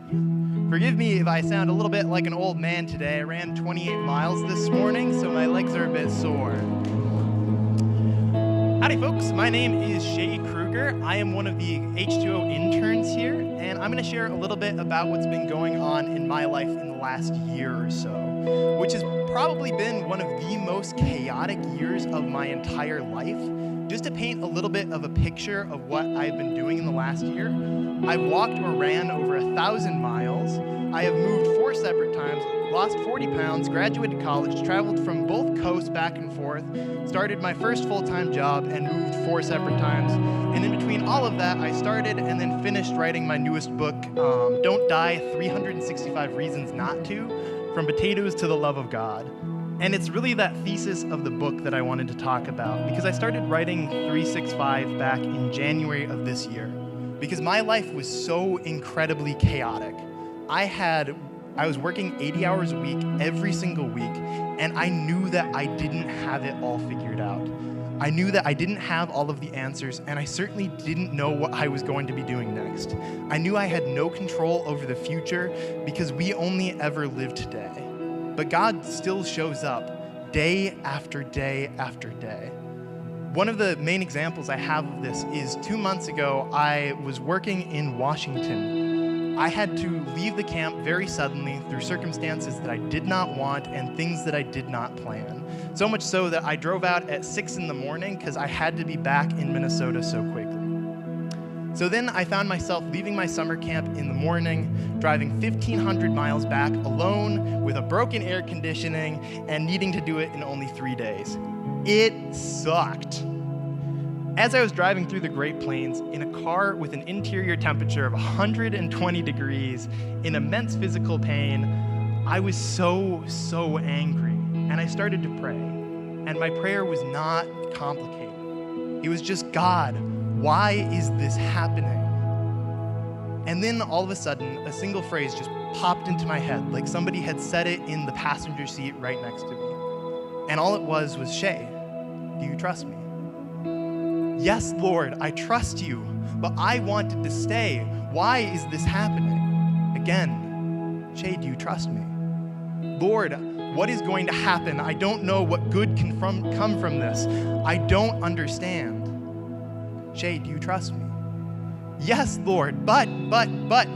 Forgive me if I sound a little bit like an old man today. I ran 28 miles this morning, so my legs are a bit sore. Howdy, folks. My name is Shay Krueger. I am one of the H2O interns here, and I'm going to share a little bit about what's been going on in my life in the last year or so, which has probably been one of the most chaotic years of my entire life. Just to paint a little bit of a picture of what I've been doing in the last year, I've walked or ran over 1,000 miles. I have moved 4 separate times, lost 40 pounds, graduated college, traveled from both coasts back and forth, started my first full-time job, and moved 4 separate times. And in between all of that, I started and then finished writing my newest book, Don't Die, 365 Reasons Not To, From Potatoes to the Love of God. And it's really that thesis of the book that I wanted to talk about, because I started writing 365 back in January of this year, because my life was so incredibly chaotic. I was working 80 hours a week every single week, and I knew that I didn't have it all figured out. I knew that I didn't have all of the answers, and I certainly didn't know what I was going to be doing next. I knew I had no control over the future because we only ever live today. But God still shows up day after day after day. One of the main examples I have of this is 2 months ago, I was working in Washington. I had to leave the camp very suddenly through circumstances that I did not want and things that I did not plan. So much so that I drove out at 6 in the morning because I had to be back in Minnesota so quickly. So then I found myself leaving my summer camp in the morning, driving 1,500 miles back alone with a broken air conditioning and needing to do it in only 3 days. It sucked. As I was driving through the Great Plains in a car with an interior temperature of 120 degrees, in immense physical pain, I was so angry. And I started to pray. And my prayer was not complicated. It was just, God, why is this happening? And then all of a sudden, a single phrase just popped into my head, like somebody had said it in the passenger seat right next to me. And all it was, Shay, do you trust me? Yes, Lord, I trust you, but I wanted to stay. Why is this happening? Again, Shay, do you trust me? Lord, what is going to happen? I don't know what good can come from this. I don't understand. Shay, do you trust me? Yes, Lord, but,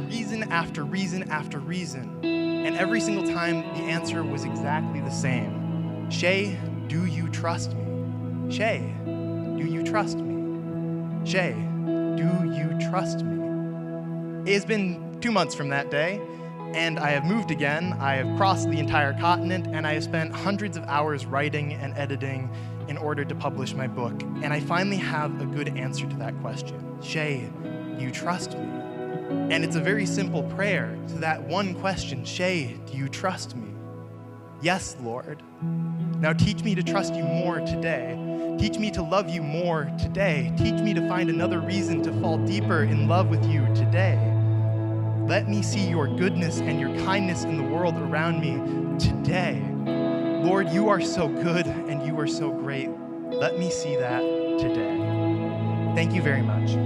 reason after reason after reason. And every single time, the answer was exactly the same. Shay, do you trust me? Shay, do you trust me? Shay, do you trust me? It has been 2 months from that day, and I have moved again. I have crossed the entire continent, and I have spent hundreds of hours writing and editing in order to publish my book. And I finally have a good answer to that question. Shay, do you trust me? And it's a very simple prayer to that one question. Shay, do you trust me? Yes, Lord. Now teach me to trust you more today. Teach me to love you more today. Teach me to find another reason to fall deeper in love with you today. Let me see your goodness and your kindness in the world around me today. Lord, you are so good and you are so great. Let me see that today. Thank you very much.